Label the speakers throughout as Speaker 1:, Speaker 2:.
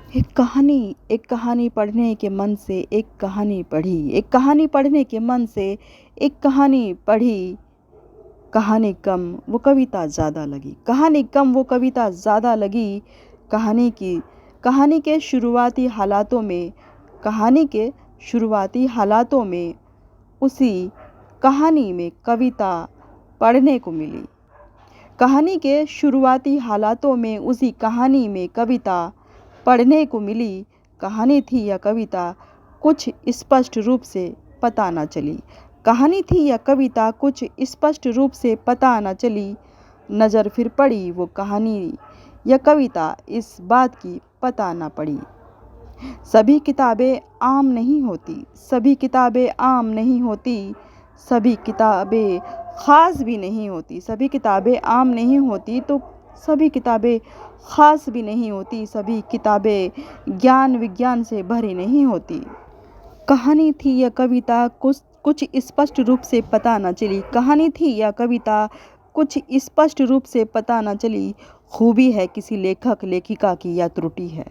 Speaker 1: एक कहानी पढ़ने के मन से एक कहानी पढ़ी, एक कहानी पढ़ने के मन से एक कहानी पढ़ी। कहानी कम वो कविता ज़्यादा लगी, कहानी कम वो कविता ज़्यादा लगी। कहानी के शुरुआती हालातों में, कहानी के शुरुआती हालातों में उसी कहानी में कविता पढ़ने को मिली। कहानी के शुरुआती हालातों में उसी कहानी में कविता पढ़ने को मिली। कहानी थी या कविता कुछ स्पष्ट रूप से पता न चली। कहानी थी या कविता कुछ स्पष्ट रूप से पता न चली। नज़र फिर पड़ी वो कहानी या कविता, इस बात की पता न पड़ी। सभी किताबें आम नहीं होती, सभी किताबें आम नहीं होती, सभी किताबें ख़ास भी नहीं होती। सभी किताबें आम नहीं होती तो सभी किताबें ख़ास भी नहीं होती। सभी किताबें ज्ञान विज्ञान से भरी नहीं होती। कहानी थी या कविता कुछ स्पष्ट रूप से पता न चली। कहानी थी या कविता कुछ स्पष्ट रूप से पता न चली। खूबी है किसी लेखक लेखिका की या त्रुटि है,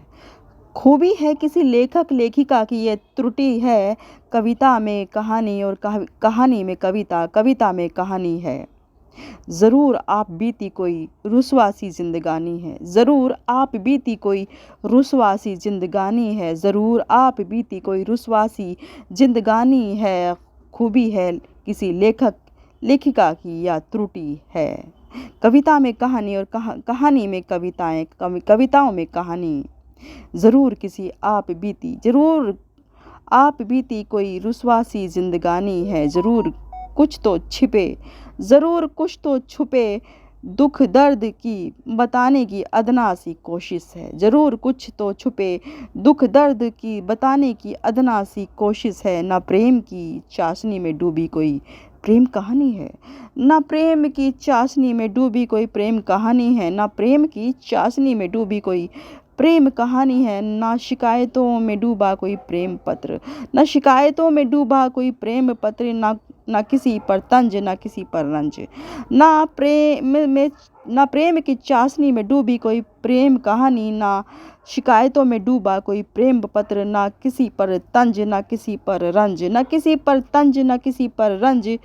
Speaker 1: खूबी है किसी लेखक लेखिका की ये त्रुटि है। कविता में कहानी और कहानी में कविता, कविता में कहानी है। ज़रूर आप बीती कोई रुसवासी जिंदगानी है, ज़रूर आप बीती कोई रुसवासी जिंदगानी है, ज़रूर आप बीती कोई रुसवासी जिंदगानी है। खूबी है किसी लेखक लेखिका की या त्रुटि है। कविता में कहानी और कहानी में कविताएं, कविताओं में कहानी। ज़रूर आप बीती कोई रुसवासी जिंदगानी है। ज़रूर कुछ तो छुपे दुख दर्द की बताने की अदना सी कोशिश है। ज़रूर कुछ तो छुपे दुख दर्द की बताने की अदना सी कोशिश है। ना प्रेम की चाशनी में डूबी कोई प्रेम कहानी है, ना प्रेम की चाशनी में डूबी कोई प्रेम कहानी है, ना प्रेम की चाशनी में डूबी कोई प्रेम कहानी है। ना शिकायतों में डूबा कोई प्रेम पत्र, ना शिकायतों में डूबा कोई प्रेम पत्र, ना किसी पर तंज, ना किसी पर रंज। ना प्रेम की चाशनी में डूबी कोई प्रेम कहानी, ना शिकायतों में डूबा कोई प्रेम पत्र, ना किसी पर तंज, ना किसी पर रंज, ना किसी पर तंज, ना किसी पर रंज।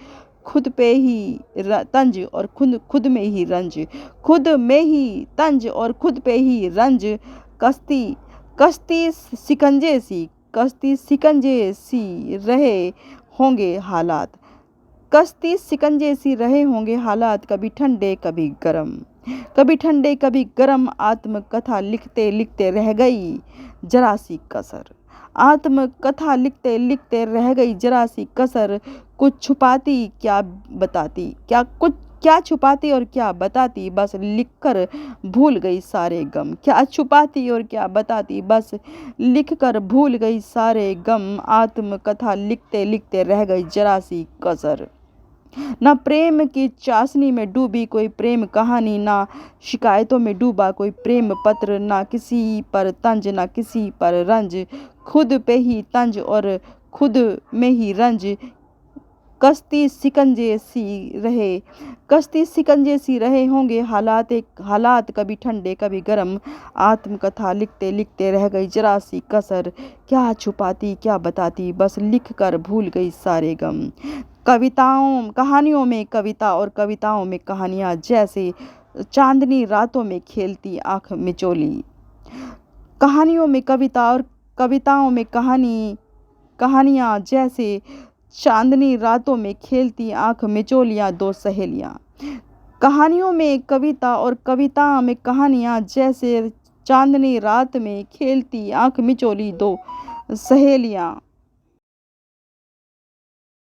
Speaker 1: खुद पे ही तंज और खुद में ही रंज, खुद में ही तंज और खुद पे ही रंज। कश्ती सिकंजे सी रहे होंगे हालात, कश्ती सिकंजे सी रहे होंगे हालात। कभी ठंडे कभी गरम, कभी ठंडे कभी गरम। आत्मकथा लिखते लिखते रह गई जरा सी कसर, आत्मकथा लिखते लिखते रह गई जरा सी कसर। कुछ छुपाती क्या बताती, क्या छुपाती और क्या बताती, बस लिखकर भूल गई सारे गम। क्या छुपाती और क्या बताती, बस लिखकर भूल गई सारे गम। आत्मकथा लिखते लिखते रह गई जरा सी कसर। ना प्रेम की चाशनी में डूबी कोई प्रेम कहानी, ना शिकायतों में डूबा कोई प्रेम पत्र, ना किसी पर तंज, ना किसी पर रंज। खुद पे ही तंज और खुद में ही रंज। कश्ती सिकंजे सी रहे होंगे हालात। कभी ठंडे कभी गरम। आत्मकथा लिखते लिखते रह गई जरा सी कसर। क्या छुपाती क्या बताती, बस लिख कर भूल गई सारे गम। कहानियों में कविता और कविताओं में कहानियाँ, जैसे चांदनी रातों में खेलती आँख मिचोली। कहानियों में कविता और कविताओं में कहानियाँ, जैसे चांदनी रातों में खेलती आँख मिचोलियाँ दो सहेलियाँ। कहानियों में कविता और कविताओं में कहानियाँ, जैसे चांदनी रात में खेलती आँख मिचोली दो सहेलियाँ।